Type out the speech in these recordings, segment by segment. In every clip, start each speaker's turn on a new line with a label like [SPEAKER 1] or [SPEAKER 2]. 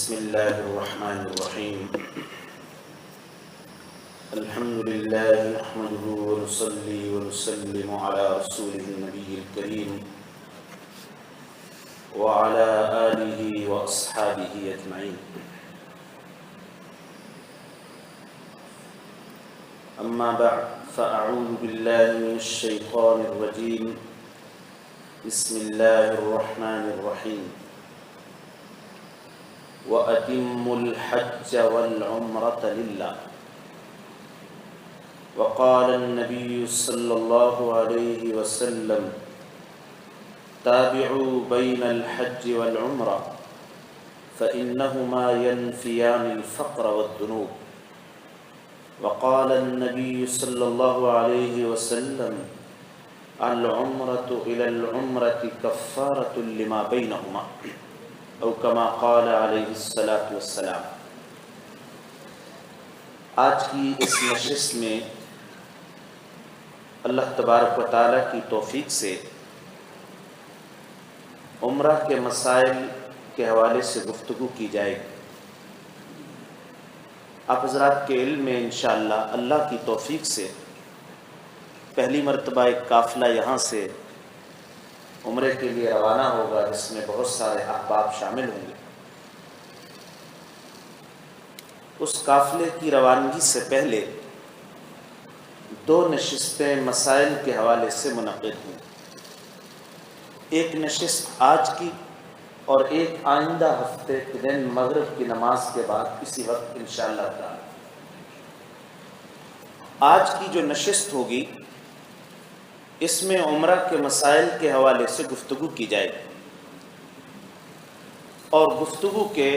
[SPEAKER 1] بسم الله الرحمن الرحيم. الحمد لله نحمده ونصلي ونسلم على رسوله النبي الكريم وعلى آله وأصحابه أجمعين. أما بعد فأعوذ بالله من الشيطان الرجيم. بسم الله الرحمن الرحيم. وأتموا الحج والعمرة لله. وقال النبي صلى الله عليه وسلم: تابعوا بين الحج والعمرة فإنهما ينفيان الفقر والذنوب. وقال النبي صلى الله عليه وسلم: العمرة إلى العمرة كفارة لما بينهما، او کما قال علیہ الصلاۃ والسلام. آج کی اس نشست میں اللہ تبارک و تعالیٰ کی توفیق سے عمرہ کے مسائل کے حوالے سے گفتگو کی جائے گی. آپ حضرات کے علم میں انشاءاللہ اللہ کی توفیق سے پہلی مرتبہ ایک قافلہ یہاں سے عمرے کے لیے روانہ ہوگا، جس میں بہت سارے احباب شامل ہوں گے. اس قافلے کی روانگی سے پہلے دو نشستیں مسائل کے حوالے سے منعقد ہوئیں. ایک نشست آج کی اور ایک آئندہ ہفتے کے دن مغرب کی نماز کے بعد اسی وقت انشاءاللہ تعالی. آج کی جو نشست ہوگی اس میں عمرہ کے مسائل کے حوالے سے گفتگو کی جائے گی، اور گفتگو کے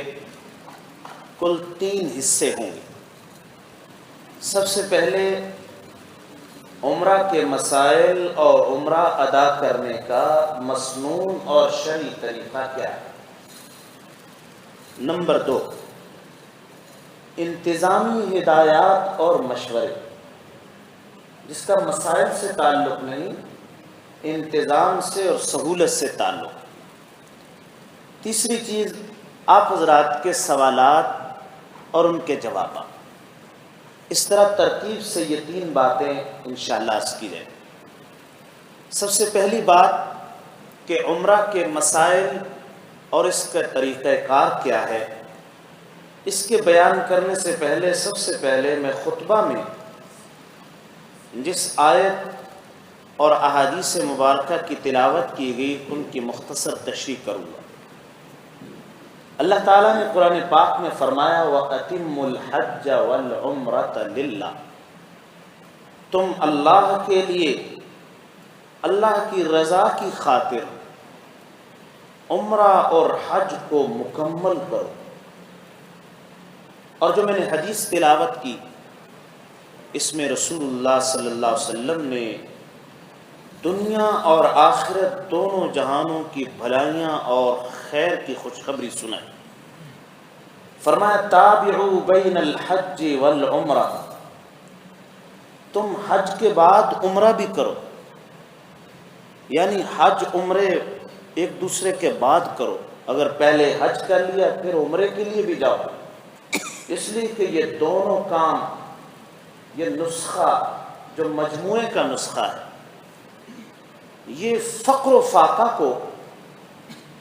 [SPEAKER 1] کل 3 حصے ہوں گے. سب سے پہلے عمرہ کے مسائل اور عمرہ ادا کرنے کا مسنون اور شرعی طریقہ کیا ہے. نمبر 2، انتظامی ہدایات اور مشورے، جس کا مسائل سے تعلق نہیں، انتظام سے اور سہولت سے تعلق. تیسری چیز، آپ حضرات کے سوالات اور ان کے جوابات. اس طرح ترتیب سے یہ 3 باتیں انشاءاللہ عرض کی جائیں. سب سے پہلی بات کہ عمرہ کے مسائل اور اس کا طریقہ کار کیا ہے، اس کے بیان کرنے سے پہلے سب سے پہلے میں خطبہ میں جس آیت اور احادیث مبارکہ کی تلاوت کی گئی ان کی مختصر تشریح کروں گا. اللہ تعالیٰ نے قرآن پاک میں فرمایا: وَأَتِمُّوا الْحَجَّ وَالْعُمْرَةَ لِلَّهِ. تم اللہ کے لیے، اللہ کی رضا کی خاطر عمرہ اور حج کو مکمل کرو. اور جو میں نے حدیث تلاوت کی، اس میں رسول اللہ صلی اللہ علیہ وسلم نے دنیا اور آخرت دونوں جہانوں کی بھلائیاں اور خیر کی خوشخبری سنائی. فرمایا: تابعوا بین الحج والعمرہ. تم حج کے بعد عمرہ بھی کرو، یعنی حج عمرے ایک دوسرے کے بعد کرو. اگر پہلے حج کر لیا پھر عمرے کے لیے بھی جاؤ، اس لیے کہ یہ دونوں کام، یہ نسخہ جو مجموعے کا نسخہ ہے، یہ فقر و فاقہ کو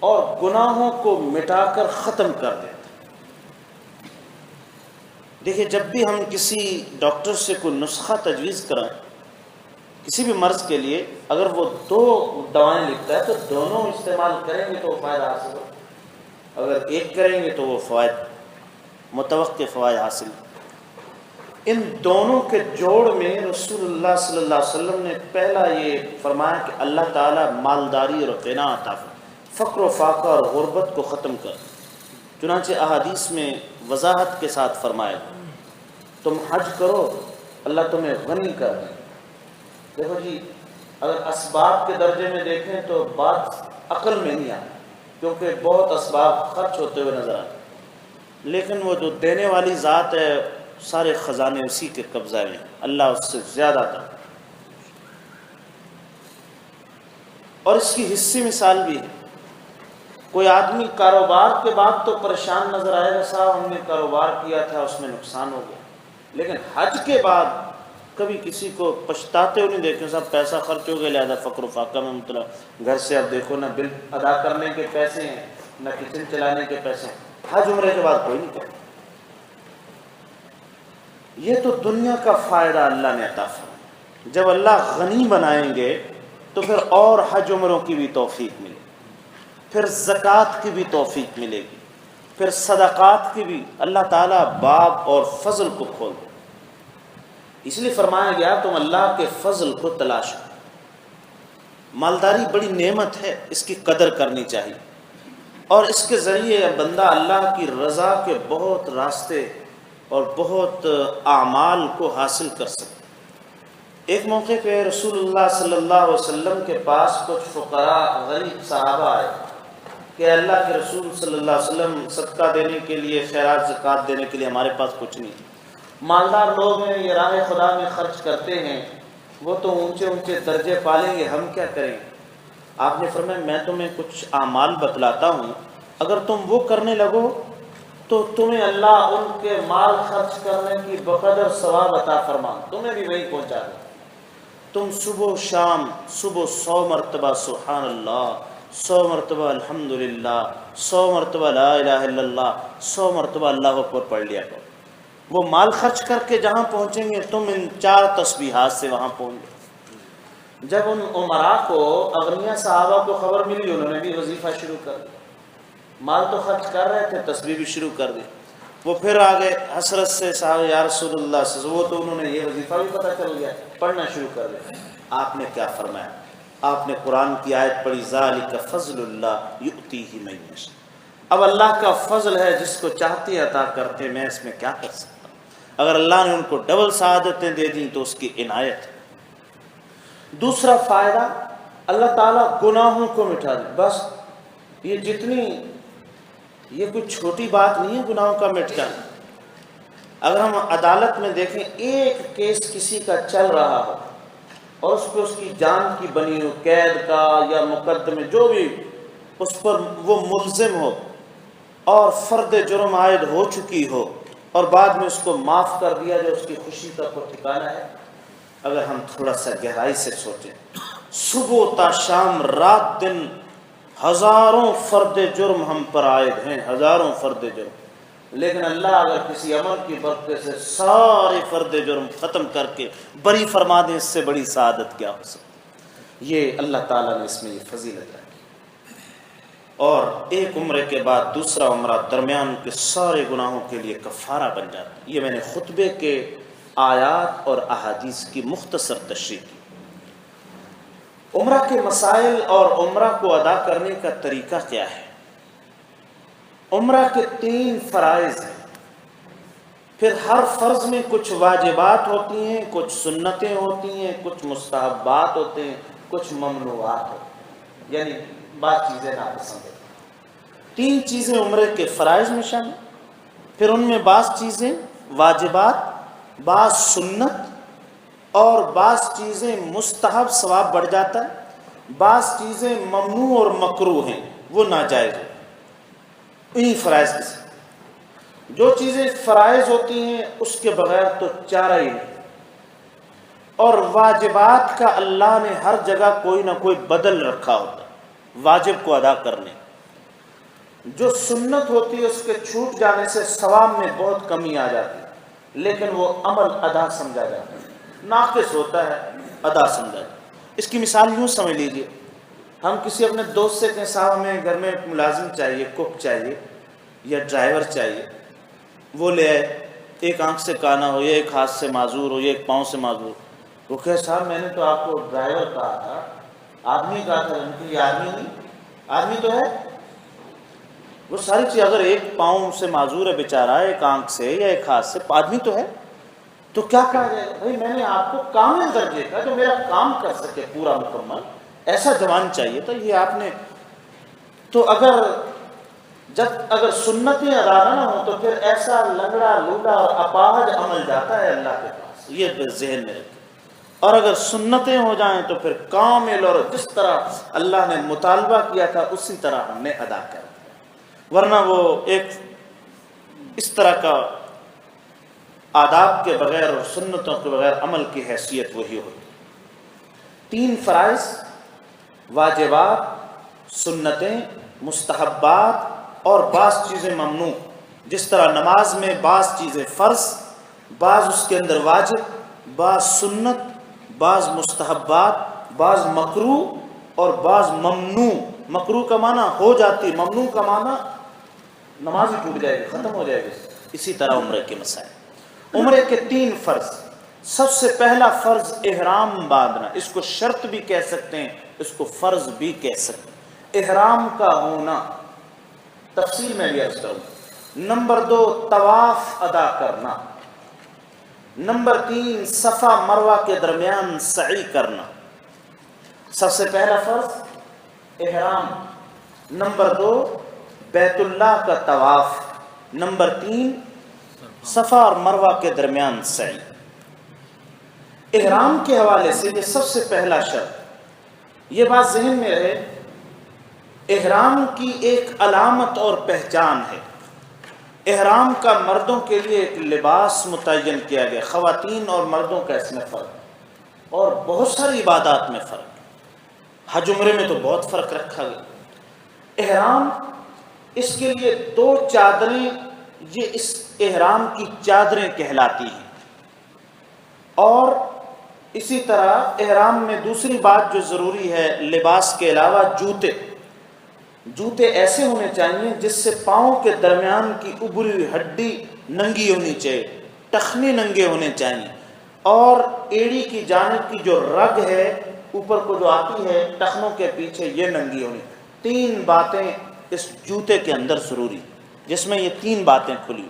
[SPEAKER 1] اور گناہوں کو مٹا کر ختم کر دیتا. دیکھیے، جب بھی ہم کسی ڈاکٹر سے کوئی نسخہ تجویز کریں کسی بھی مرض کے لیے، اگر وہ 2 دوائیں لکھتا ہے تو دونوں استعمال کریں گے تو وہ فائدہ حاصل ہو، اگر ایک کریں گے تو وہ فوائد، متوقع فوائد حاصل. ان دونوں کے جوڑ میں رسول اللہ صلی اللہ علیہ وسلم نے پہلا یہ فرمایا کہ اللہ تعالیٰ مالداری اور غنا عطا فرمائے، فقر و فاقہ اور غربت کو ختم کر. چنانچہ احادیث میں وضاحت کے ساتھ فرمایا: تم حج کرو، اللہ تمہیں غنی کر دے. دیکھو جی، اگر اسباب کے درجے میں دیکھیں تو بات عقل میں نہیں آتی، کیونکہ بہت اسباب خرچ ہوتے ہوئے نظر آتے، لیکن وہ جو دینے والی ذات ہے سارے خزانے اسی کے قبضہ میں، اللہ اس سے زیادہ تھا. اور اس کی حصی مثال بھی ہے. کوئی آدمی کاروبار کے بعد تو پریشان نظر آئے گا، صاحب ہم نے کاروبار کیا تھا اس میں نقصان ہو گیا، لیکن حج کے بعد کبھی کسی کو پچھتاتے ہوئے نہیں دیکھیں، صاحب پیسہ خرچ ہو گیا لہذا فقر و فاقہ میں مبتلا، گھر سے اب دیکھو نہ بل ادا کرنے کے پیسے ہیں نہ کچن چلانے کے پیسے ہیں۔ حج عمرے کے بعد کوئی نہیں کرتا۔ یہ تو دنیا کا فائدہ اللہ نے عطا فرمایا۔ جب اللہ غنی بنائیں گے تو پھر اور حج عمروں کی بھی توفیق ملے گی، پھر زکوٰۃ کی بھی توفیق ملے گی، پھر صدقات کی بھی اللہ تعالیٰ باب اور فضل کو کھول دے۔ اس لیے فرمایا گیا تم اللہ کے فضل کو تلاش کرو۔ مالداری بڑی نعمت ہے، اس کی قدر کرنی چاہیے، اور اس کے ذریعے بندہ اللہ کی رضا کے بہت راستے اور بہت اعمال کو حاصل کر سکتا۔ ایک موقع پہ رسول اللہ صلی اللہ علیہ وسلم کے پاس کچھ فقراء غریب صحابہ آئے کہ اللہ کے رسول صلی اللہ علیہ وسلم صدقہ دینے کے لیے، خیرات زکوٰۃ دینے کے لیے ہمارے پاس کچھ نہیں، مالدار لوگ ہیں، یہ راہ خدا میں خرچ کرتے ہیں، وہ تو اونچے اونچے درجے پالیں گے، ہم کیا کریں؟ آپ نے فرمایا میں تمہیں کچھ اعمال بتلاتا ہوں، اگر تم وہ کرنے لگو تو تمہیں اللہ ان کے مال خرچ کرنے کی بقدر ثواب عطا فرما، تمہیں بھی وہی پہنچا دے۔ تم صبح و شام، صبح 100 مرتبہ سبحان اللہ، 100 مرتبہ الحمدللہ، 100 مرتبہ لا الہ الا اللہ، 100 مرتبہ اللہ اکبر پڑھ لیا کرو۔ وہ مال خرچ کر کے جہاں پہنچیں گے تم ان 4 تسبیحات سے وہاں پہنچ گے۔ جب ان عمراء کو، اغنیاء صحابہ کو خبر ملی، انہوں نے بھی وظیفہ شروع کر دیا، مال تو خرچ کر رہے تھے، تسبیح بھی شروع کر دی۔ وہ پھر آگے حسرت سے صاحب یا رسول اللہ سے، وہ تو انہوں نے یہ وظیفہ بھی پتہ چل گیا، پڑھنا شروع کر دیا۔ آپ نے کیا فرمایا؟ آپ نے قرآن کی آیت پڑھی، ذالک فضل اللہ یؤتیہ من یشاء۔ اب اللہ کا فضل ہے، جس کو چاہتے عطا کرتے، میں اس میں کیا کر سکتا ہوں؟ اگر اللہ نے ان کو ڈبل سعادتیں دے دیں تو اس کی عنایت ہے۔ دوسرا فائدہ، اللہ تعالیٰ گناہوں کو مٹا دے۔ بس یہ کوئی چھوٹی بات نہیں ہے گناہوں کا مٹ جانا۔ اگر ہم عدالت میں دیکھیں، ایک کیس کسی کا چل رہا ہو اور اس پہ اس کی جان کی بنی ہو، قید کا یا مقدمے جو بھی، اس پر وہ ملزم ہو اور فرد جرم عائد ہو چکی ہو اور بعد میں اس کو معاف کر دیا جو اس کی خوشی کا کوئی ٹھکانہ ہے۔ اگر ہم تھوڑا سا گہرائی سے سوچیں، صبح تا شام، رات دن، ہزاروں فرد جرم ہم پر عائد ہیں، ہزاروں فرد جرم، لیکن اللہ اگر کسی عمل کی برکت سے سارے فرد جرم ختم کر کے بری فرما دیں، اس سے بڑی سعادت کیا ہو سکتی؟ یہ اللہ تعالیٰ نے اس میں یہ فضیلت رکھی۔ اور ایک عمرے کے بعد دوسرا عمرہ درمیان کے سارے گناہوں کے لیے کفارہ بن جاتا ہے۔ یہ میں نے خطبے کے آیات اور احادیث کی مختصر تشریح کی۔ عمرہ کے مسائل اور عمرہ کو ادا کرنے کا طریقہ کیا ہے؟ عمرہ کے 3 فرائض ہیں، پھر ہر فرض میں کچھ واجبات ہوتی ہیں، کچھ سنتیں ہوتی ہیں، کچھ مستحبات ہوتے ہیں، کچھ ممنوعات ہوتے ہیں، یعنی بعض چیزیں ناپسند ہیں۔ 3 چیزیں عمرے کے فرائض میں شامل، پھر ان میں بعض چیزیں واجبات، بعض سنت اور بعض چیزیں مستحب ثواب بڑھ جاتا ہے، بعض چیزیں ممنوع اور مکروہ ہیں، وہ ناجائز ہیں۔ انہی فرائض کے ساتھ جو چیزیں فرائض ہوتی ہیں اس کے بغیر تو چارہ ہی نہیں، اور واجبات کا اللہ نے ہر جگہ کوئی نہ کوئی بدل رکھا ہوتا ہے واجب کو ادا کرنے۔ جو سنت ہوتی ہے اس کے چھوٹ جانے سے ثواب میں بہت کمی آ جاتی ہے، لیکن وہ عمل ادا سمجھا جاتا ہے، ناقص ہوتا ہے، ادا سمجھا جاتا ہے۔ اس کی مثال یوں سمجھ لیجئے، ہم کسی اپنے دوست سے کہیں صاحب ہمیں گھر میں ملازم چاہیے، کوک چاہیے یا ڈرائیور چاہیے، وہ لے آئے، ایک آنکھ سے کانا ہو، یا ایک ہاتھ سے معذور ہو، یا ایک پاؤں سے معذور، وہ کہے صاحب میں نے تو آپ کو ڈرائیور کہا تھا، آدمی کہا تھا، یہ آدمی نہیں، آدمی تو ہے۔ وہ ساری چیز، اگر ایک پاؤں سے معذور ہے بیچارہ، ایک آنکھ سے یا ایک ہاتھ سے، آدمی تو ہے، تو کیا کہا جائے؟ بھائی میں نے آپ کو کامل درجے کا جو میرا کام کر سکے پورا مکمل، ایسا جوان چاہیے تھا، یہ آپ نے تو اگر سنتیں ادا نہ ہوں تو پھر ایسا لنگڑا لولا اور اپاہج عمل جاتا ہے اللہ کے پاس، یہ ذہن میں رکھیں۔ اور اگر سنتیں ہو جائیں تو پھر کامل، اور جس طرح اللہ نے مطالبہ کیا تھا اسی طرح ہم نے ادا کر دیا، ورنہ وہ ایک اس طرح کا آداب کے بغیر اور سنتوں کے بغیر عمل کی حیثیت وہی ہوتی۔ 3 فرائض، واجبات، سنتیں، مستحبات اور بعض چیزیں ممنوع، جس طرح نماز میں بعض چیزیں فرض، بعض اس کے اندر واجب، بعض سنت، بعض مستحبات، بعض مکروہ اور بعض ممنوع۔ مکروہ کا معنی ہو جاتی، ممنوع کا معنی نماز ہی ٹوٹ جائے گی، ختم ہو جائے گی۔ اسی طرح عمرے کے مسائل، عمرے کے 3 فرض۔ سب سے پہلا فرض احرام باندھنا، اس کو شرط بھی کہہ سکتے ہیں، اس کو فرض بھی کہہ سکتے ہیں، احرام کا ہونا، تفصیل میں بھی عرض کروں۔ نمبر 2 طواف ادا کرنا۔ نمبر 3 صفا مروہ کے درمیان سعی کرنا۔ سب سے پہلا فرض احرام، نمبر 2 بیت اللہ کا طواف، نمبر 3 صفا اور مروہ کے درمیان سعی۔ احرام کے حوالے سے یہ سب سے پہلا شرط، یہ بات ذہن میں رہے، احرام کی ایک علامت اور پہچان ہے۔ احرام کا مردوں کے لیے ایک لباس متعین کیا گیا، خواتین اور مردوں کا اس میں فرق، اور بہت ساری عبادات میں فرق، حج عمرے میں تو بہت فرق رکھا گیا۔ احرام، اس کے لیے 2 چادریں، یہ اس احرام کی چادریں کہلاتی ہیں۔ اور اسی طرح احرام میں دوسری بات جو ضروری ہے، لباس کے علاوہ جوتے، جوتے ایسے ہونے چاہیے جس سے پاؤں کے درمیان کی ابری ہوئی ہڈی ننگی ہونی چاہیے، ٹخنے ننگے ہونے چاہیے، اور ایڑی کی جانب کی جو رگ ہے اوپر کو جو آتی ہے ٹخنوں کے پیچھے، یہ ننگی ہونی۔ 3 باتیں اس جوتے کے اندر ضروری، جس میں یہ 3 باتیں کھلی،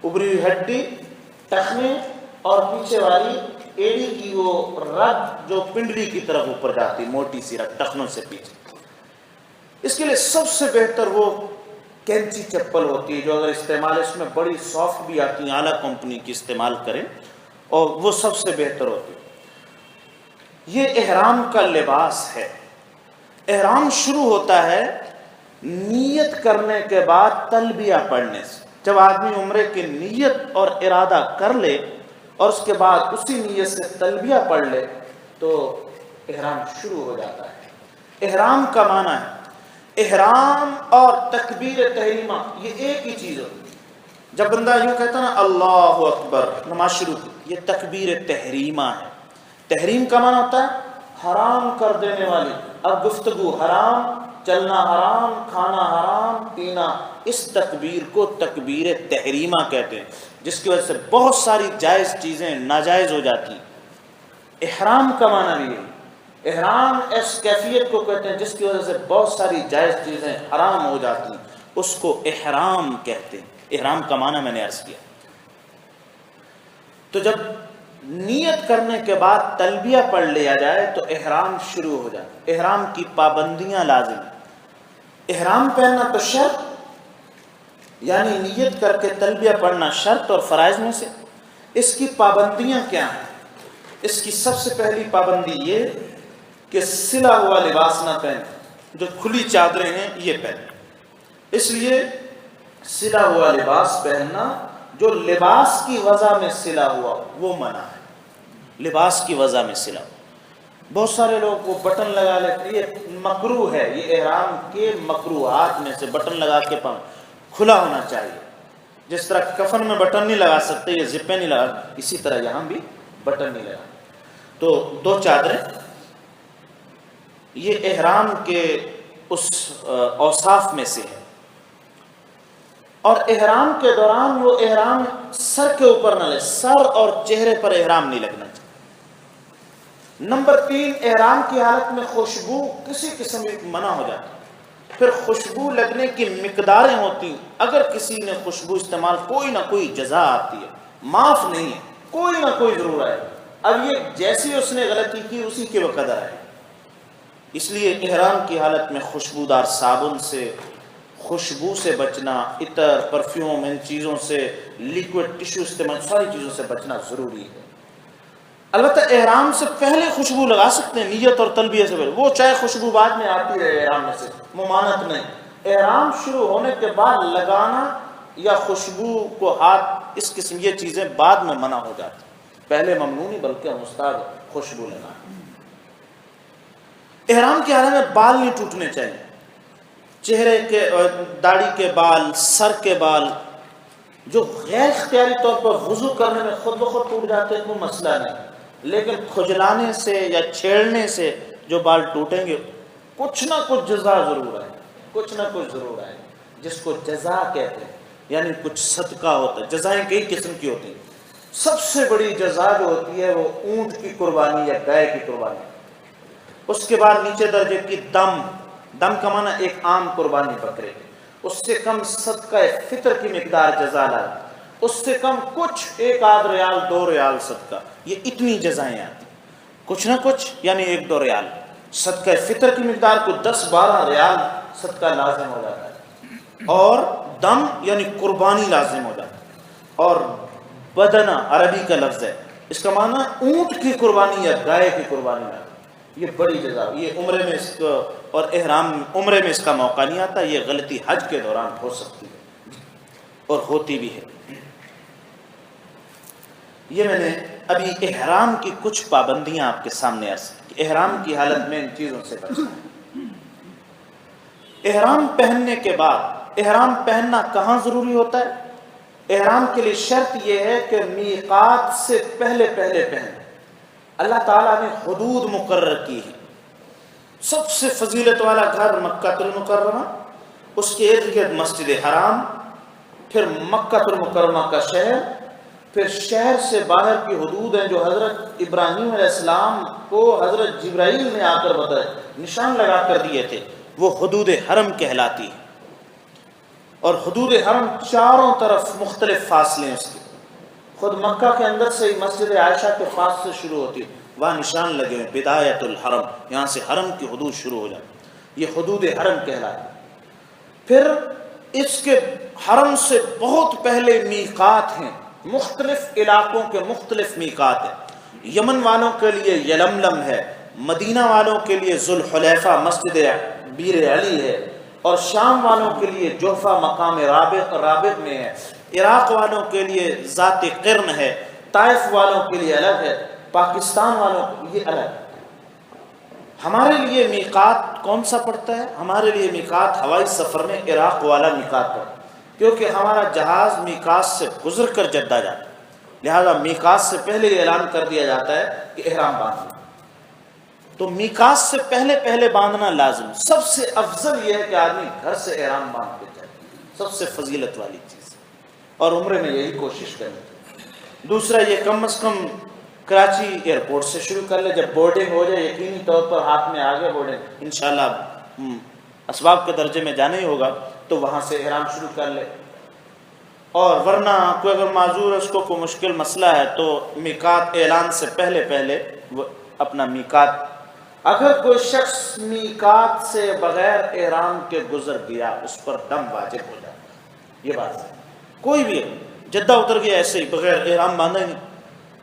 [SPEAKER 1] ابری ہوئی ہڈی، ٹخنے اور پیچھے والی ایڑی کی وہ رگ جو پنڈلی کی طرف اوپر جاتی، موٹی سی رگ ٹخنوں سے پیچھے۔ اس کے لیے سب سے بہتر وہ کینچی چپل ہوتی ہے، جو اگر استعمال اس میں بڑی سافٹ بھی آتی ہیں، اعلیٰ کمپنی کی استعمال کریں، اور وہ سب سے بہتر ہوتی ہے۔ یہ احرام کا لباس ہے۔ احرام شروع ہوتا ہے نیت کرنے کے بعد تلبیہ پڑھنے سے۔ جب آدمی عمرے کی نیت اور ارادہ کر لے اور اس کے بعد اسی نیت سے تلبیہ پڑھ لے تو احرام شروع ہو جاتا ہے۔ احرام کا معنی ہے، احرام اور تکبیر تحریمہ یہ ایک ہی چیز ہوتی ہے۔ جب بندہ یوں کہتا ہے نا اللہ اکبر، نماز شروع کی، یہ تکبیر تحریمہ ہے۔ تحریم کا معنی ہوتا ہے حرام کر دینے والی، اب گفتگو حرام، چلنا حرام، کھانا حرام، پینا، اس تکبیر کو تکبیر تحریمہ کہتے ہیں، جس کی وجہ سے بہت ساری جائز چیزیں ناجائز ہو جاتی ہیں۔ احرام کا معنی بھی ہے، احرام اس کیفیت کو کہتے ہیں جس کی وجہ سے بہت ساری جائز چیزیں حرام ہو جاتی ہیں، اس کو احرام کہتے ہیں۔ احرام کا معنی میں نے عرض کیا۔ تو جب نیت کرنے کے بعد تلبیہ پڑھ لیا جائے تو احرام شروع ہو جائے۔ احرام کی پابندیاں لازم ہیں۔ احرام پہننا تو شرط، یعنی نیت کر کے تلبیہ پڑھنا شرط اور فرائض میں سے۔ اس کی پابندیاں کیا ہیں؟ اس کی سب سے پہلی پابندی یہ کہ سلا ہوا لباس نہ پہنے، جو کھلی چادریں ہیں یہ پہنے۔ اس لیے سلا ہوا لباس پہننا، جو لباس کی وضع میں سلا ہوا وہ منع ہے، لباس کی وضع میں سلا ہوا۔ بہت سارے لوگ وہ بٹن لگا لیتے ہیں، یہ مکروہ ہے، یہ احرام کے مکروہات میں سے۔ بٹن لگا کے پاؤں کھلا ہونا چاہیے، جس طرح کفن میں بٹن نہیں لگا سکتے، یہ زپیں نہیں لگا، اسی طرح یہاں بھی بٹن نہیں لگا۔ تو 2 چادریں، یہ احرام کے اس اوصاف میں سے ہے۔ اور احرام کے دوران وہ احرام سر کے اوپر نہ لے، سر اور چہرے پر احرام نہیں لگنا چاہیے۔ نمبر 3، احرام کی حالت میں خوشبو کسی قسم کی منع ہو جاتی ہے۔ پھر خوشبو لگنے کی مقداریں ہوتی ہیں، اگر کسی نے خوشبو استعمال، کوئی نہ کوئی جزا آتی ہے، معاف نہیں ہے، کوئی نہ کوئی ضرور آئے۔ اب یہ جیسی اس نے غلطی کی اسی کے وہ قدر ہے۔ اس لیے احرام کی حالت میں خوشبودار صابن سے، خوشبو سے بچنا، عطر، پرفیوم، ان چیزوں سے، لیکوڈ ٹشو استعمال، ساری چیزوں سے بچنا ضروری ہے۔ البتہ احرام سے پہلے خوشبو لگا سکتے ہیں نیت اور تلبیہ سے پہلے، وہ چاہے خوشبو بعد میں آتی رہے احرام میں سے، ممانعت نہیں۔ احرام شروع ہونے کے بعد لگانا یا خوشبو کو ہاتھ، اس قسم یہ چیزیں بعد میں منع ہو جاتی، پہلے ممنوع نہیں بلکہ مستحب خوشبو لگانا۔ احرام کے حالت میں بال نہیں ٹوٹنے چاہیے، چہرے کے، داڑھی کے بال، سر کے بال جو غیر اختیاری طور پر وضو کرنے میں خود بخود ٹوٹ جاتے ہیں کوئی مسئلہ نہیں، لیکن کھجلانے سے یا چھیڑنے سے جو بال ٹوٹیں گے کچھ نہ کچھ جزا ضرور ہے، کچھ نہ کچھ ضرور ہے، جس کو جزا کہتے ہیں، یعنی کچھ صدقہ ہوتا ہے۔ جزائیں کئی قسم کی ہوتی ہیں، سب سے بڑی جزا جو ہوتی ہے وہ اونٹ کی قربانی یا گائے کی قربانی، اس کے بعد نیچے درجے کی دم کا معنی ایک عام قربانی بکرے، اس سے کم صدقہ فطر کی مقدار جزا لائے، اس سے کم کچھ 1 ریال 2 ریال صدقہ، یہ اتنی جزائیں آتی، کچھ نہ کچھ یعنی 1-2 ریال صدقہ فطر کی مقدار کو 10-12 ریال صدقہ لازم ہو جاتا ہے، اور دم یعنی قربانی لازم ہو جاتا ہے، اور بدنہ عربی کا لفظ ہے، اس کا معنی اونٹ کی قربانی یا گائے کی قربانی ہے، یہ بڑی جزا۔ یہ عمرے میں اس کو اور احرام عمرے میں اس کا موقع نہیں آتا، یہ غلطی حج کے دوران ہو سکتی ہے اور ہوتی بھی ہے۔ یہ میں نے ابھی احرام کی کچھ پابندیاں آپ کے سامنے عرض کی، احرام کی حالت میں ان چیزوں سے بچنا ہے۔ احرام پہننے کے بعد، احرام پہننا کہاں ضروری ہوتا ہے؟ احرام کے لیے شرط یہ ہے کہ میقات سے پہلے پہنے۔ اللہ تعالیٰ نے حدود مقرر کی ہے، سب سے فضیلت والا گھر مکہ المکرمہ، اس کے ارد گرد مسجد حرام، پھر مکہ المکرمہ کا شہر، پھر شہر سے باہر کی حدود ہیں جو حضرت ابراہیم علیہ السلام کو حضرت جبرائیل نے آ کر بتائے، نشان لگا کر دیے تھے، وہ حدود حرم کہلاتی ہے۔ اور حدود حرم چاروں طرف مختلف فاصلے ہیں اس کے، خود مکہ کے اندر سے ہی مسجد عائشہ کے پاس سے شروع ہوتی ہے، وہاں نشان لگے ہوئے بدایت الحرم، یہاں سے حرم کی حدود شروع ہو جاتی، یہ حدود حرم کہلاتی۔ پھر اس کے حرم سے بہت پہلے میقات ہیں، مختلف علاقوں کے مختلف میقات ہیں، یمن والوں کے لیے یلملم ہے، مدینہ والوں کے لیے ذوالحلیفہ مسجد بیر علی ہے، اور شام والوں کے لیے جوفہ مقام رابغ میں ہے، عراق والوں کے لیے ذات قرن ہے، طائف والوں کے لیے الگ ہے، پاکستان والوں کے لیے الگ۔ ہمارے لیے میقات کون سا پڑتا ہے؟ ہمارے لیے میقات ہوائی سفر میں عراق والا میقات پڑتا ہے، کیونکہ ہمارا جہاز میقات سے گزر کر جدہ جاتا ہے، لہذا میقات سے پہلے یہ اعلان کر دیا جاتا ہے کہ احرام باندھنا، تو میقات سے پہلے باندھنا لازم۔ سب سے افضل یہ ہے کہ آدمی گھر سے احرام باندھ کے جائے، سب سے فضیلت والی چیز، اور عمرے میں یہی کوشش کرنی چاہیے۔ دوسرا یہ کم از کم کراچی ایئرپورٹ سے شروع کر لے، جب بورڈنگ ہو جائے یقینی طور پر ہاتھ میں آگے بورڈنگ انشاءاللہ اسباب کے درجے میں جانا ہی ہوگا تو وہاں سے احرام شروع کر لے، اور ورنہ کوئی اگر معذور ہے، اس کو کوئی مشکل مسئلہ ہے تو میقات اعلان سے پہلے وہ اپنا میقات، اگر کوئی شخص میقات سے بغیر احرام کے گزر گیا اس پر دم واجب ہو جائے، یہ بات ہے، کوئی بھی جدہ اتر گیا ایسے ہی بغیر احرام باندھا ہی نہیں،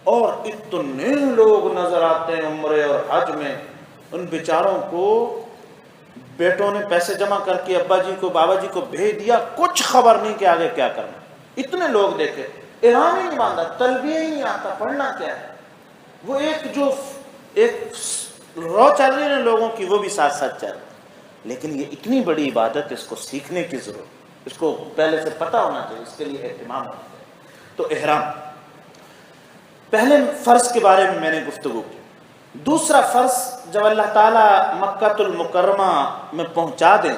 [SPEAKER 1] اور اتنے لوگ نظر آتے ہیں عمرے اور حج میں، ان بیچاروں کو بیٹوں نے پیسے جمع کر کے ابا جی کو بابا جی کو بھیج دیا، کچھ خبر نہیں کہ آگے کیا کرنا، اتنے لوگ دیکھے احرام ہی نہیں باندھا، تلبیہ ہی نہیں آتا، پڑھنا کیا ہے، وہ ایک رو چل رہی ہے لوگوں کی، وہ بھی ساتھ ساتھ چل رہی ہے، لیکن یہ اتنی بڑی عبادت، اس کو سیکھنے کی ضرورت، اس کو پہلے سے پتہ ہونا چاہیے، اس کے لیے اہتمام ہونا چاہیے۔ تو احرام پہلے فرض کے بارے میں نے گفتگو کی۔ دوسرا فرض، جب اللہ تعالیٰ مکہ المکرمہ میں پہنچا دیں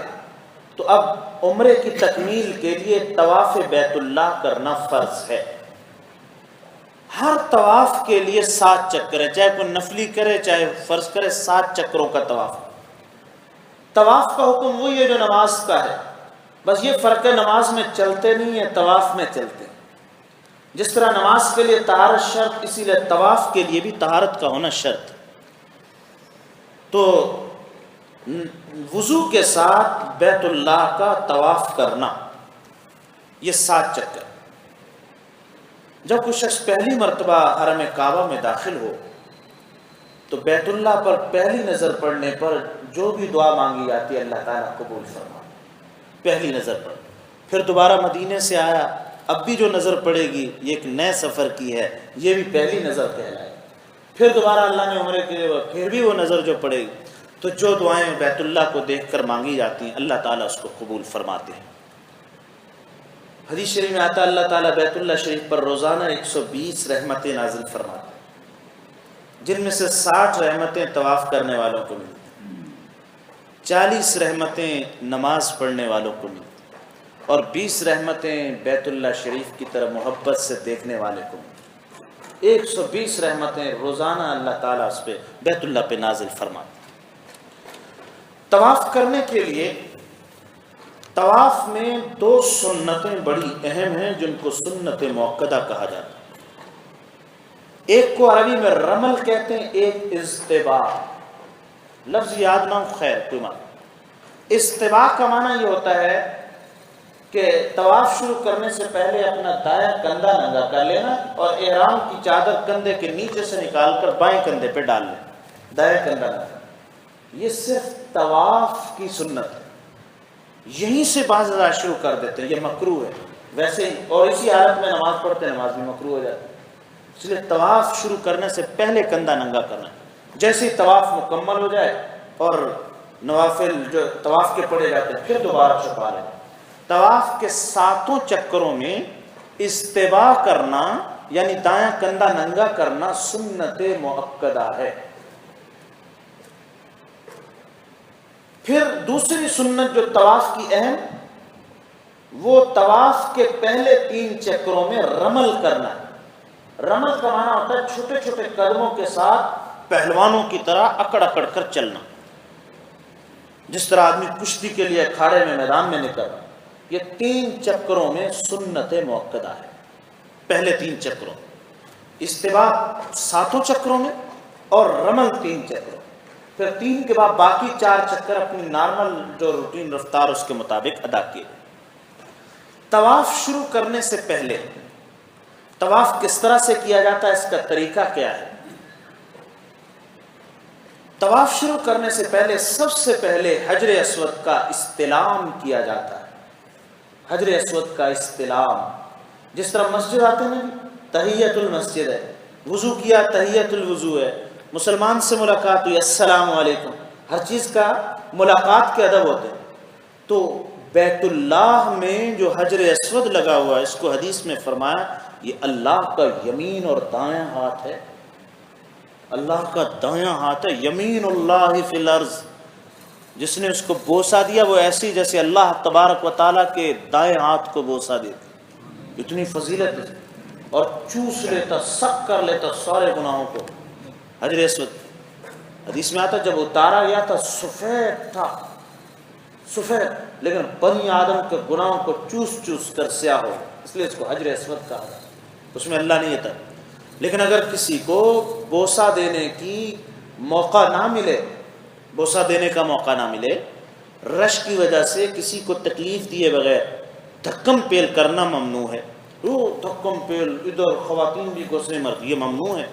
[SPEAKER 1] تو اب عمرے کی تکمیل کے لیے طواف بیت اللہ کرنا فرض ہے۔ ہر طواف کے لیے 7 چکر ہے، چاہے کوئی نفلی کرے چاہے فرض کرے، 7 چکروں کا طواف۔ طواف کا حکم وہی ہے جو نماز کا ہے، بس یہ فرق ہے نماز میں چلتے نہیں ہیں، طواف میں چلتے ہیں۔ جس طرح نماز کے لیے طہارت شرط، اسی لیے طواف کے لیے بھی طہارت کا ہونا شرط۔ تو وضو کے ساتھ بیت اللہ کا طواف کرنا، یہ 7 چکر۔ جب کوئی شخص پہلی مرتبہ حرم کعبہ میں داخل ہو تو بیت اللہ پر پہلی نظر پڑنے پر جو بھی دعا مانگی جاتی ہے اللہ تعالیٰ قبول فرما، پہلی نظر پر۔ پھر دوبارہ مدینے سے آیا، اب بھی جو نظر پڑے گی یہ ایک نئے سفر کی ہے، یہ بھی پہلی نظر کہلائے۔ پھر دوبارہ اللہ نے عمرے کے لیے، پھر بھی وہ نظر جو پڑے گی، تو جو دعائیں بیت اللہ کو دیکھ کر مانگی جاتی ہیں اللہ تعالیٰ اس کو قبول فرماتے ہیں۔ حدیث شریف میں آتا ہے اللہ تعالیٰ بیت اللہ شریف پر روزانہ 120 رحمتیں نازل فرماتے ہیں، جن میں سے 60 رحمتیں طواف کرنے والوں کو ملتی، 40 رحمتیں نماز پڑھنے والوں کو ملتی، اور 20 رحمتیں بیت اللہ شریف کی طرف محبت سے دیکھنے والے کو ملتی۔ 120 رحمتیں روزانہ اللہ تعالیٰ اس پہ بیت اللہ پہ نازل فرماتے ہیں۔ طواف کرنے کے لیے طواف میں 2 سنتیں بڑی اہم ہیں جن کو سنت موقدہ کہا جاتا ہے۔ ایک کو عربی میں رمل کہتے ہیں، ایک اجتباء، لفظ یاد نہ ہو خیر کوئی معنی۔ اجتباء کا معنی یہ ہوتا ہے کہ طواف شروع کرنے سے پہلے اپنا دایاں کندھا ننگا کر لینا اور احرام کی چادر کندھے کے نیچے سے نکال کر بائیں کندھے پہ ڈال لینا، دایاں کندھا ننگا۔ یہ صرف طواف کی سنت ہے، یہیں سے بعض ازاں شروع کر دیتے ہیں، یہ مکروہ ہے ویسے ہی، اور اسی حالت میں نماز پڑھتے ہیں نماز بھی مکروہ ہو جاتی ہے۔ اس لیے طواف شروع کرنے سے پہلے کندھا ننگا کرنا، جیسے ہی طواف مکمل ہو جائے اور نوافل جو طواف کے پڑے جاتے ہیں پھر دوبارہ چھپا لیں۔ طواف کے 7 چکروں میں استباء کرنا یعنی دایاں کندھا ننگا کرنا سنت مؤکدہ ہے۔ پھر دوسری سنت جو طواف کی اہم، وہ طواف کے پہلے 3 چکروں میں رمل کرنا ہے۔ رمل کا معنی ہوتا ہے چھوٹے چھوٹے قدموں کے ساتھ پہلوانوں کی طرح اکڑ اکڑ کر چلنا، جس طرح آدمی کشتی کے لیے اکھاڑے میں میدان میں نکل رہا۔ یہ 3 چکروں میں سنت موقدہ ہے، پہلے 3 چکروں، استباء 7 چکروں میں اور رمل 3 چکروں، پھر 3 کے بعد باقی 4 چکر اپنی نارمل جو روٹین رفتار اس کے مطابق ادا کیے۔ طواف شروع کرنے سے پہلے طواف کس طرح سے کیا جاتا ہے، اس کا طریقہ کیا ہے؟ طواف شروع کرنے سے پہلے سب سے پہلے حجر اسود کا استلام کیا جاتا ہے۔ حجر اسود کا استلام، جس طرح مسجد آتے ہیں تحیت المسجد ہے، وضو کیا تحیت الوضو ہے، مسلمان سے ملاقات ہوئی السلام علیکم، ہر چیز کا ملاقات کے ادب ہوتے ہیں۔ تو بیت اللہ میں جو حجر اسود لگا ہوا ہے، اس کو حدیث میں فرمایا یہ اللہ کا یمین اور دایاں ہاتھ ہے، اللہ کا دایاں ہاتھ ہے، یمین اللہ فی الارض۔ جس نے اس کو بوسہ دیا وہ ایسی جیسے اللہ تبارک و تعالیٰ کے دائیں ہاتھ کو بوسہ دیتا، اتنی فضیلت ہے، اور چوس لیتا، سک کر لیتا سارے گناہوں کو۔ حجر اسود حدیث میں آتا جب اتارا گیا تھا سفید تھا، سفید، لیکن بنی آدم کے گناہوں کو چوس چوس کر سیاہ ہو، اس لیے اس کو حجر اسود کہا جاتا ہے، اس میں اللہ نہیں تھا۔ لیکن اگر کسی کو بوسہ دینے کی موقع نہ ملے، بوسہ دینے کا موقع نہ ملے، رش کی وجہ سے کسی کو تکلیف دیے بغیر دھکم پیل کرنا ممنوع ہے۔ وہ دھکم پیل ادھر خواتین بھی گھسنے مرد، یہ ممنوع ہے،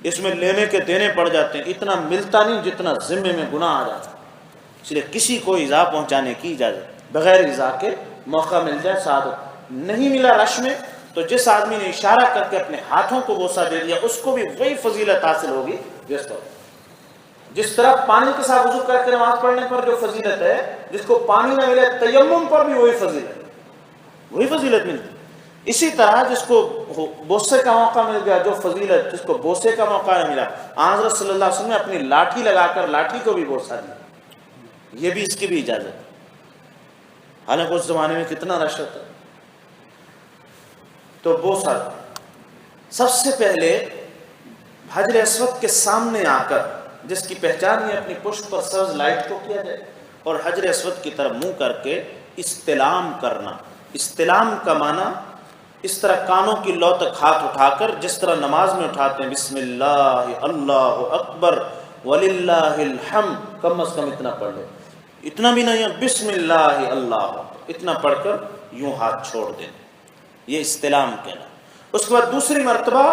[SPEAKER 1] اس میں لینے کے دینے پڑ جاتے ہیں، اتنا ملتا نہیں جتنا ذمے میں گناہ آ جاتا ہے۔ اس لیے کسی کو ایذا پہنچانے کی اجازت، بغیر ایذا کے موقع مل جائے سعادت، نہیں ملا رش میں تو جس آدمی نے اشارہ کر کے اپنے ہاتھوں کو بوسہ دے دیا اس کو بھی وہی فضیلت حاصل ہوگی جس طرح پانی کے ساتھ وضو کر کے نماز پڑھنے پر جو فضیلت ہے، جس کو پانی نہ ملے تیمم پر بھی وہی فضیلت ملتی۔ اسی طرح جس کو بوسے کا موقع مل گیا، جو فضیلت جس کو بوسے کا موقع نہ ملا، حضرت صلی اللہ علیہ وسلم نے اپنی لاٹھی لگا کر لاٹھی کو بھی بوسہ دیا، یہ بھی اس کی بھی اجازت، حالانکہ اس زمانے میں کتنا رش ہوتا۔ تو بوسہ سب سے پہلے حجر اسود کے سامنے آ کر، جس کی پہچان یہ اپنی پشت پر سبز لائٹ کو کیا جائے، اور حجر اسود کی طرف منہ کر کے استلام کرنا۔ استلام کا معنی اس طرح کانوں کی لو تک ہاتھ اٹھا کر، جس طرح نماز میں اٹھاتے ہیں بسم اللہ اللہ اکبر وللہ الحمد، کم از کم اتنا پڑھ لے، اتنا بھی نہیں ہے، بسم اللہ اللہ اتنا پڑھ کر یوں ہاتھ چھوڑ دیں، یہ استلام کہنا۔ اس کے بعد دوسری مرتبہ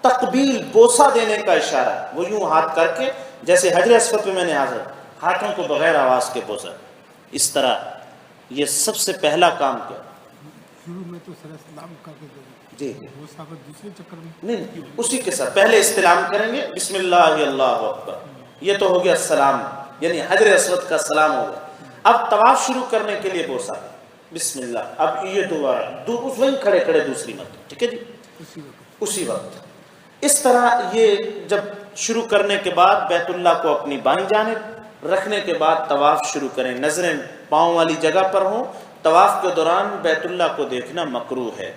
[SPEAKER 1] تقبیل بوسہ دینے کا اشارہ ہے، وہ یوں ہاتھ کر کے جیسے حجر اسود پہ میں نے حاضر ہاتھوں کو بغیر آواز کے بوسہ، اس طرح یہ سب سے پہلا کام کیا
[SPEAKER 2] شروع میں تو سر اسلام کر کے
[SPEAKER 1] جی
[SPEAKER 2] وہ صاحب دوسرے چکر میں
[SPEAKER 1] نہیں، اسی کے ساتھ پہلے استلام کریں گے، بسم اللہ اللہ اکبر، یہ تو ہو گیا سلام، یعنی حجر اسود کا سلام ہو گیا۔ اب طواف شروع کرنے کے لیے بوسہ بسم اللہ، اب یہ دوبارہ اس وہیں کھڑے کھڑے دوسری مرتبہ، ٹھیک ہے جی، اسی وقت اس طرح یہ جب شروع کرنے کے بعد بیت اللہ کو اپنی بائیں جانب رکھنے کے بعد طواف شروع کریں، نظریں پاؤں والی جگہ پر ہوں۔ طواف کے دوران بیت اللہ کو دیکھنا مکروہ ہے،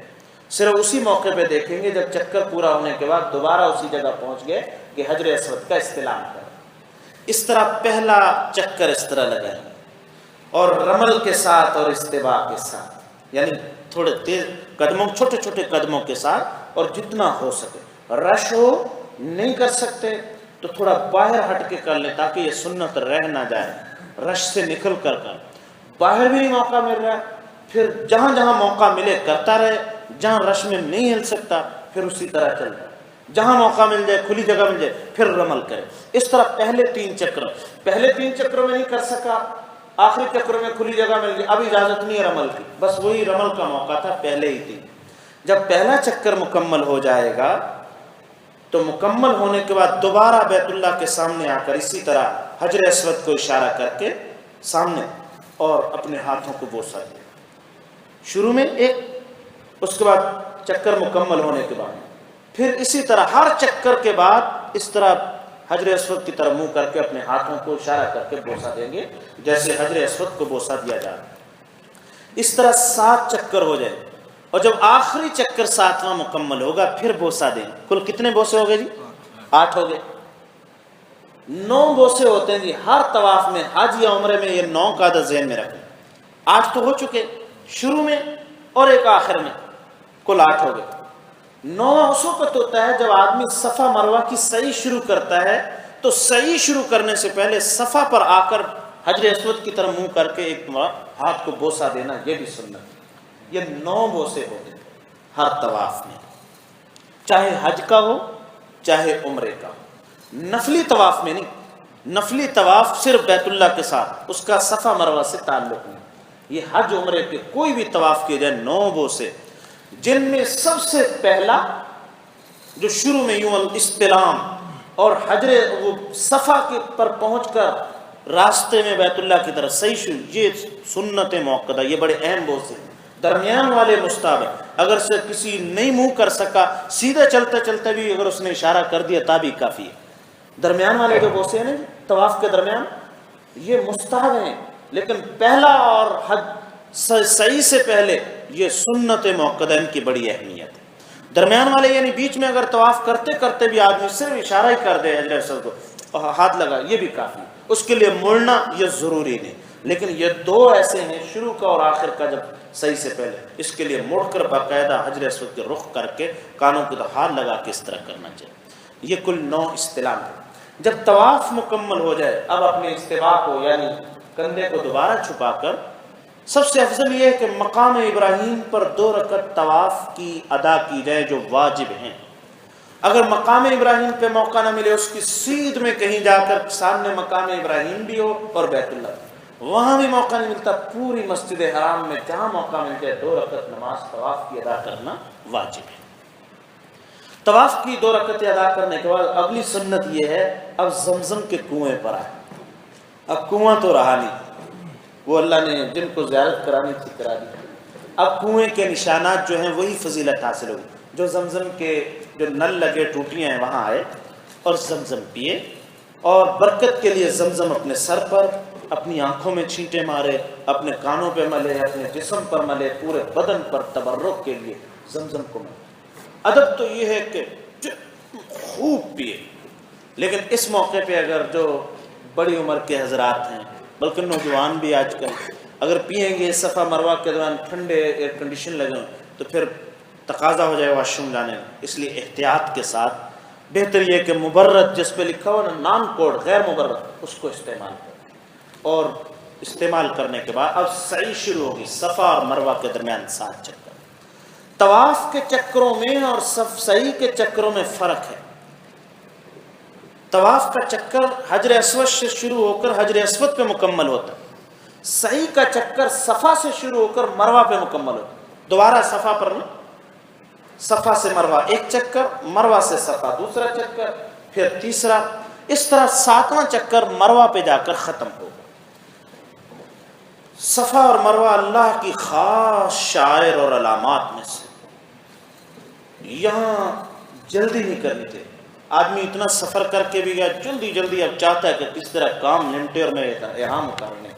[SPEAKER 1] صرف اسی موقع پہ دیکھیں گے جب چکر پورا ہونے کے بعد دوبارہ اسی جگہ پہنچ گئے کہ حجر اسود کا استلام کریں۔ اس طرح پہلا چکر اس طرح لگائیں اور رمل کے ساتھ اور استباء کے ساتھ، یعنی تھوڑے تیز قدموں، چھوٹے چھوٹے قدموں کے ساتھ، اور جتنا ہو سکے رش ہو نہیں کر سکتے تو تھوڑا باہر ہٹ کے کر لیں تاکہ یہ سنت رہ نہ جائے، رش سے نکل کر باہر بھی نہیں موقع مل رہا ہے پھر جہاں جہاں موقع ملے کرتا رہے، جہاں رش میں نہیں ہل سکتا پھر اسی طرح چل رہا ہے، جہاں موقع مل جائے کھلی جگہ مل جائے پھر رمل کرے۔ اس طرح پہلے تین چکروں میں نہیں کر سکا، آخری چکروں میں کھلی جگہ مل گئی، اب اجازت نہیں ہے رمل کی، بس وہی رمل کا موقع تھا پہلے ہی تھی۔ جب پہلا چکر مکمل ہو جائے گا تو مکمل ہونے کے بعد دوبارہ بیت اللہ کے سامنے آ کر اسی طرح حجر اسود کو اشارہ کر کے سامنے اور اپنے ہاتھوں کو بوسہ دیا، شروع میں ایک، اس کے بعد چکر مکمل ہونے کے بعد پھر اسی طرح ہر چکر کے بعد اس طرح حجر اسود کی طرف منہ کر کے اپنے ہاتھوں کو اشارہ کر کے بوسہ دیں گے جیسے حجر اسود کو بوسہ دیا جا رہا ہے۔ اس طرح 7 چکر ہو جائے اور جب آخری چکر 7واں مکمل ہوگا پھر بوسہ دیں۔ کل کتنے بوسے ہو گئے جی؟ 8 ہو گئے۔ 9 بوسے ہوتے ہیں جی ہر طواف میں، حج یا عمرے میں، یہ 9 کا عدد ذہن میں رکھیں۔ 8 تو ہو چکے شروع میں اور ایک آخر میں، کل 8 ہو گئے۔ 9 اس وقت ہوتا ہے جب آدمی صفا مروہ کی سعی شروع کرتا ہے، تو سعی شروع کرنے سے پہلے صفا پر آ کر حجر اسود کی طرف منہ کر کے ایک ہاتھ کو بوسہ دینا، یہ بھی سنت ہے۔ یہ 9 بوسے ہو گئے ہر طواف میں، چاہے حج کا ہو چاہے عمرے کا ہو، نفلی طواف میں نہیں۔ نفلی طواف صرف بیت اللہ کے ساتھ، اس کا صفا مروہ سے تعلق نہیں۔ یہ حج عمرے کے کوئی بھی طواف کیے جائے 9 بوسے، جن میں سب سے پہلا جو شروع میں یوں استلام اور حجر وہ صفا کے پر پہنچ کر راستے میں بیت اللہ کی طرف صحیح شروع، یہ سنت موقدہ، یہ بڑے اہم بوسے ہیں۔ درمیان والے مستحب ہیں، اگر سے کسی نہیں منہ کر سکا سیدھے چلتے چلتے بھی اگر اس نے اشارہ کر دیا تا بھی کافی ہے۔ درمیان والے جو بوسے ہیں طواف کے درمیان یہ مستحب ہیں، لیکن پہلا اور حج صحیح سے پہلے یہ سنت موقدہ، ان کی بڑی اہمیت ہے۔ درمیان والے یعنی بیچ میں اگر طواف کرتے کرتے بھی آدمی صرف اشارہ ہی کر دے حجر اسود کو، ہاتھ لگا، یہ بھی کافی، اس کے لیے مڑنا یہ ضروری نہیں۔ لیکن یہ 2 ایسے ہیں شروع کا اور آخر کا جب صحیح سے پہلے، اس کے لیے مڑ کر باقاعدہ حجر اسود کے رخ کر کے کانوں کو ہاتھ لگا کے اس طرح کرنا چاہیے۔ یہ کل 9 استلام ہے۔ جب طواف مکمل ہو جائے اب اپنے استواء کو یعنی کندھے کو دوبارہ چھپا کر، سب سے افضل یہ ہے کہ مقام ابراہیم پر 2 رکعت طواف کی ادا کی جائے جو واجب ہیں۔ اگر مقام ابراہیم پہ موقع نہ ملے، اس کی سیدھ میں کہیں جا کر سامنے مقام ابراہیم بھی ہو اور بیت اللہ، وہاں بھی موقع نہیں ملتا، پوری مسجد حرام میں جہاں موقع مل جائے 2 رکعت نماز طواف کی ادا کرنا واجب ہے۔ طواف کی 2 رکعتیں ادا کرنے کے بعد اگلی سنت یہ ہے، اب زمزم کے کنویں پر آئے۔ اب کنواں تو رہا نہیں، وہ اللہ نے جن کو زیارت کرانی تھی کرا دی، اب کنویں کے نشانات جو ہیں وہی فضیلت حاصل ہوئی۔ جو زمزم کے جو نل لگے ٹوٹیاں ہیں وہاں آئے اور زمزم پیے، اور برکت کے لیے زمزم اپنے سر پر، اپنی آنکھوں میں چھینٹے مارے، اپنے کانوں پہ ملے، اپنے جسم پر ملے، پورے بدن پر تبرک کے لیے زمزم کو ملے۔ ادب تو یہ ہے کہ خوب پیے، لیکن اس موقع پہ اگر جو بڑی عمر کے حضرات ہیں بلکہ نوجوان بھی آج کل اگر پئیں گے صفا مروہ کے دوران ٹھنڈے ایئر کنڈیشن لگے تو پھر تقاضا ہو جائے واش روم جانے کا، اس لیے احتیاط کے ساتھ بہتر یہ کہ مبرد جس پہ لکھا ہو نا نان کوڈ غیر مبرد، اس کو استعمال کریں۔ اور استعمال کرنے کے بعد اب سعی شروع ہوگی، صفا اور مروہ کے درمیان 7 چکر۔ طواف کے چکروں میں اور سعی کے چکروں میں فرق ہے۔ طواف کا چکر حجر اسود سے شروع ہو کر حجر اسود پہ مکمل ہوتا ہے، سعی کا چکر صفا سے شروع ہو کر مروہ پہ مکمل ہوتا ہے۔ دوبارہ صفا پر نہیں، صفا سے مروہ ایک چکر، مروہ سے صفا دوسرا چکر، پھر تیسرا، اس طرح 7واں چکر مروہ پہ جا کر ختم ہوگا۔ صفا اور مروہ اللہ کی خاص شعائر اور علامات میں سے، یہاں جلدی نہیں کرنی چاہیے۔ آدمی اتنا سفر کر کے بھی گیا، جلدی جلدی اب چاہتا ہے کہ کس طرح کام نمٹے اور میں احرام اتار لیں۔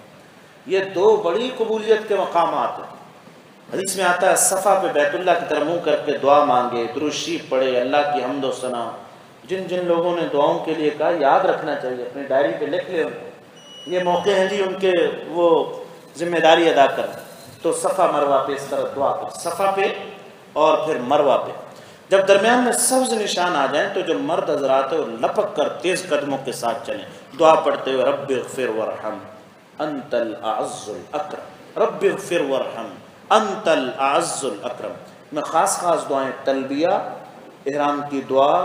[SPEAKER 1] یہ دو بڑی قبولیت کے مقامات ہیں۔ حدیث میں آتا ہے صفا پہ بیت اللہ کی طرف منہ کر کے دعا مانگے، درود شریف پڑھے، اللہ کی حمد و ثنا۔ جن جن لوگوں نے دعاؤں کے لیے کہا یاد رکھنا چاہیے، اپنی ڈائری پہ لکھ لیں، یہ موقع ہیں جی ان کے وہ ذمہ داری ادا کریں۔ تو صفا مروہ پہ اس طرح دعا کر، صفا پہ اور پھر مروہ پہ جب درمیان میں سبز نشان آ جائیں تو جو مرد حضرات ہیں وہ لپک کر تیز قدموں کے ساتھ چلیں، دعا پڑھتے ہوئے رب اغفر وارحم انت الاعز الاکرم، رب اغفر وارحم انت الاعز الاکرم۔ میں خاص دعائیں، تلبیہ، احرام کی دعا،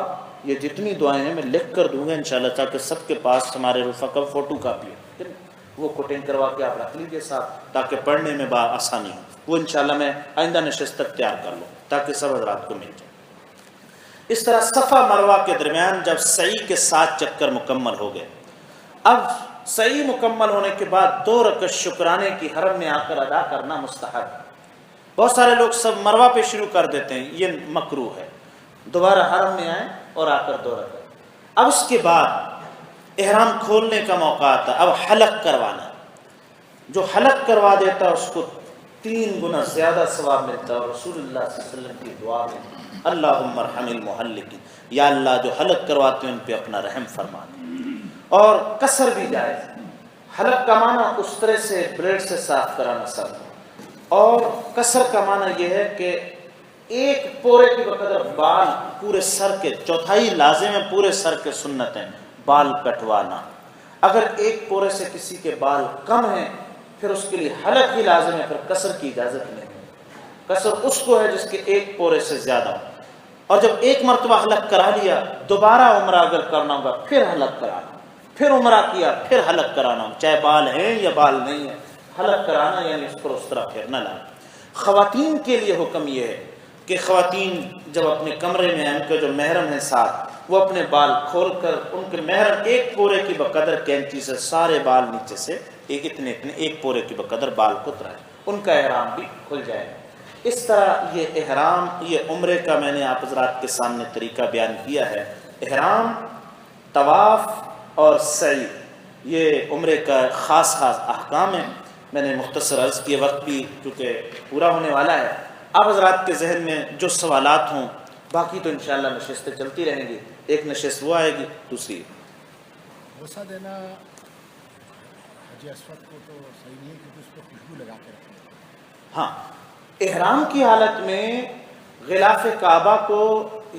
[SPEAKER 1] یہ جتنی دعائیں ہیں میں لکھ کر دوں گا انشاءاللہ، تاکہ سب کے پاس ہمارے رفقا فوٹو کاپی ہے، وہ کوٹنگ کروا کے آپ رکھ لیجیے ساتھ، تاکہ پڑھنے میں آسانی ہو۔ وہ انشاءاللہ میں آئندہ نشست تک تیار کر لوں تاکہ سب حضرات کو مل جائے۔ اس طرح صفا مروہ کے درمیان جب سعی کے 7 چکر مکمل ہو گئے، اب سعی مکمل ہونے کے بعد 2 رکعت شکرانے کی حرم میں آ کر ادا کرنا مستحب۔ بہت سارے لوگ سب مروہ پہ شروع کر دیتے ہیں، یہ مکروہ ہے۔ دوبارہ حرم میں آئیں اور آ کر 2 رکعت۔ اب اس کے بعد احرام کھولنے کا موقع آتا ہے، اب حلق کروانا۔ جو حلق کروا دیتا ہے اس کو 3 گنا زیادہ ثواب ملتا ہے، اور رسول اللہ صلی اللہ علیہ وسلم کی دعا میں اللہم ارحم المحلقین، یا اللہ جو حلق کرواتے ہیں ان پہ اپنا رحم فرما دے۔ اور قصر بھی جائز، حلق کا معنی اس طرح سے بلیڈ سے صاف کرانا سر، اور قصر کا معنی یہ ہے کہ ایک پورے کی بقدر بال پورے سر کے، چوتھائی لازم ہے، پورے سر کے سنت ہیں بال کٹوانا۔ اگر ایک پورے سے کسی کے بال کم ہیں پھر اس کے لیے حلق ہی لازم ہے، پھر قصر کی اجازت نہیں ہے۔ قصر اس کو ہے جس کے ایک پورے سے زیادہ ہو۔ اور جب ایک مرتبہ حلق کرا لیا، دوبارہ عمرہ اگر کرنا ہوگا پھر حلق کرانا، پھر عمرہ کیا پھر حلق کرانا ہوگا، چاہے بال ہیں یا بال نہیں ہیں، حلق کرانا یعنی اس پر اس طرح پھیرنا لانا۔ خواتین کے لیے حکم یہ ہے کہ خواتین جب اپنے کمرے میں ہیں، ان کے جو محرم ہیں ساتھ، وہ اپنے بال کھول کر ان کے محرم ایک پورے کی بقدر کینچی سے سارے بال نیچے سے اتنے ایک پورے کی بقدر بال کو اترائیں، ان کا احرام بھی کھل جائے گا۔ اس طرح یہ احرام، یہ عمرے کا میں نے آپ حضرات کے سامنے طریقہ بیان کیا ہے۔ احرام، طواف اور سعی، یہ عمرے کا خاص احکام ہیں۔ میں نے مختصر عرض کیے، وقت بھی چونکہ پورا ہونے والا ہے۔ آپ حضرات کے ذہن میں جو سوالات ہوں، باقی تو انشاءاللہ نشستیں چلتی رہیں گی، ایک نشست وہ آئے گی، دوسری
[SPEAKER 2] غصہ دینا حج اسود کو تو صحیح نہیں ہے، کیونکہ اس پہ خوشبو لگا کے رکھیں۔
[SPEAKER 1] ہاں، احرام کی حالت میں غلاف کعبہ کو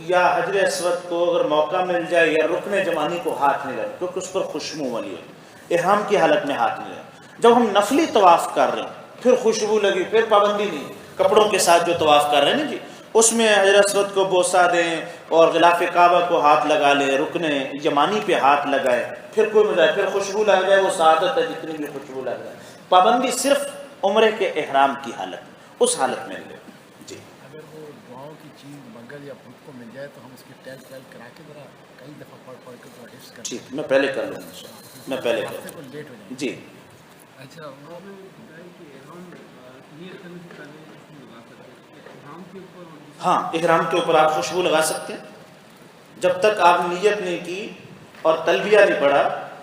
[SPEAKER 1] یا حجر اسود کو اگر موقع مل جائے یا رکن جمانی کو ہاتھ نہیں لگے، کیونکہ اس پر خوشبو والی ہے۔ احرام کی حالت میں ہاتھ نہیں لگے۔ جب ہم نفلی طواف کر رہے ہیں پھر خوشبو لگی، پھر پابندی نہیں، کپڑوں کے ساتھ جو طواف کر رہے ہیں نا جی، اس میں حجر اسود کو بوسہ دیں اور غلاف کعبہ کو ہاتھ لگا لیں، رکن یمانی پہ ہاتھ لگائے، پھر کوئی مزہ، پھر خوشبو لگ جائے، وہ سعادت ہے جتنی بھی خوشبو لگ جائے۔ پابندی صرف عمرے کے احرام کی حالت، اس حالت میں لے۔ جی،
[SPEAKER 2] اگر وہ دعاؤں کی چیز منگل یا بت کو مل جائے تو ہم اس کی ٹیل کرا کے ذرا کئی دفعہ پڑھ کے تو حفظ کر
[SPEAKER 1] ٹھیک، میں پہلے کر لوں گا، میں پہلے کر
[SPEAKER 2] کو
[SPEAKER 1] لوں
[SPEAKER 2] لیٹ ہو
[SPEAKER 1] گا۔
[SPEAKER 2] جائے۔
[SPEAKER 1] جی
[SPEAKER 3] اچھا، وہ میں بتایا کہ احرام نیت کرنے سے پہلے خوشبو لگا سکتے ہیں احرام کے اوپر؟
[SPEAKER 1] ہاں، احرام کے اوپر آپ خوشبو لگا سکتے ہیں جب تک آپ نیت نہیں کی اور تلبیہ نہیں پڑھا۔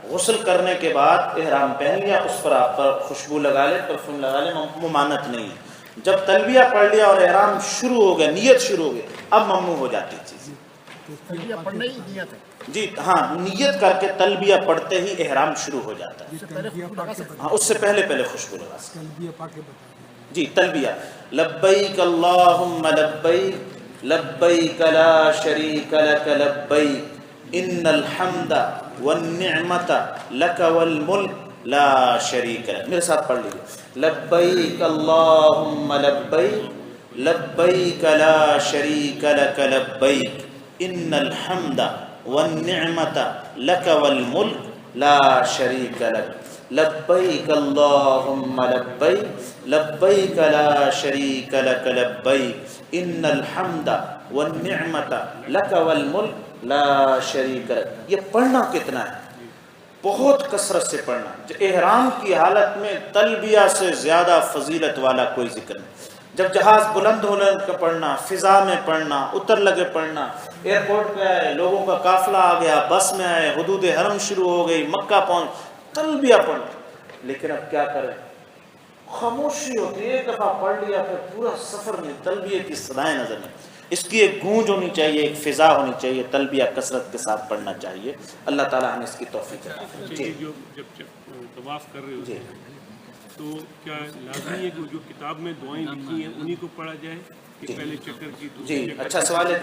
[SPEAKER 1] غسل کرنے کے بعد احرام پہن لیا، اس پر آپ پر خوشبو لگا لیں، پرفیوم لگا لیں، ممانعت نہیں ہے۔ جب تلبیہ پڑھ لیا اور احرام شروع ہو گیا، نیت شروع ہو گئی، اب ممنوع ہو جاتی چیز۔
[SPEAKER 2] تلبیہ پڑھنا ہی نیت ہے،
[SPEAKER 1] جی ہاں، نیت کر کے تلبیہ پڑھتے ہی احرام شروع ہو جاتا ہے۔
[SPEAKER 2] اس سے پہلے خوشبو لگا سکتے
[SPEAKER 1] ہاں، اس سے پہلے خوشبو لگا سکتے ہیں۔
[SPEAKER 2] تلبیہ پاک بتا دیں۔
[SPEAKER 1] جی، تلبیہ، لبیک اللہم لبیک لبیک لا شریک لک لبیک ان الحمد والنعمت لک والملک لا شریک لک۔ میرے ساتھ پڑھ لیجیے، لبیک اللہم لبیک لبیک لا شریک لک لبیک ان الحمد والنعمت لک والملک لا شریک لک لبیک اللہم لبیک لبیک لا شریک لک لبیک ان الحمد والنعمت لک والملک لا شریک لک. یہ پڑھنا کتنا ہے؟ بہت کثرت سے پڑھنا. احرام کی حالت میں تلبیہ سے زیادہ فضیلت والا کوئی ذکر نہیں. جب جہاز بلند ہونے کا پڑھنا، فضا میں پڑھنا، اتر لگے پڑھنا، ایئرپورٹ پہ آئے، لوگوں کا قافلہ آ گیا، بس میں آئے، حدود حرم شروع ہو گئی، مکہ پہنچ، تلبیہ پڑھنا. لیکن اب کیا کریں؟ خاموشی ہوتی ہے. ایک دفعہ پڑھ لیا پھر پورا سفر میں تلبیہ کی صدائیں نظر نہیں. اس کی ایک گونج ہونی چاہیے، ایک فضا ہونی چاہیے. تلبیہ کثرت کے ساتھ پڑھنا چاہیے. اللہ تعالیٰ ہمیں اس کی توفیق عطا. جی
[SPEAKER 4] جو جب طواف کر رہے
[SPEAKER 1] جی
[SPEAKER 4] ہوتے ہیں تو کیا لازمی ہے کہ جو کتاب میں دعائیں لکھی ہیں انہی کو پڑھا جائے کہ پہلے چکر کی،
[SPEAKER 1] جی اچھا سوال ہے.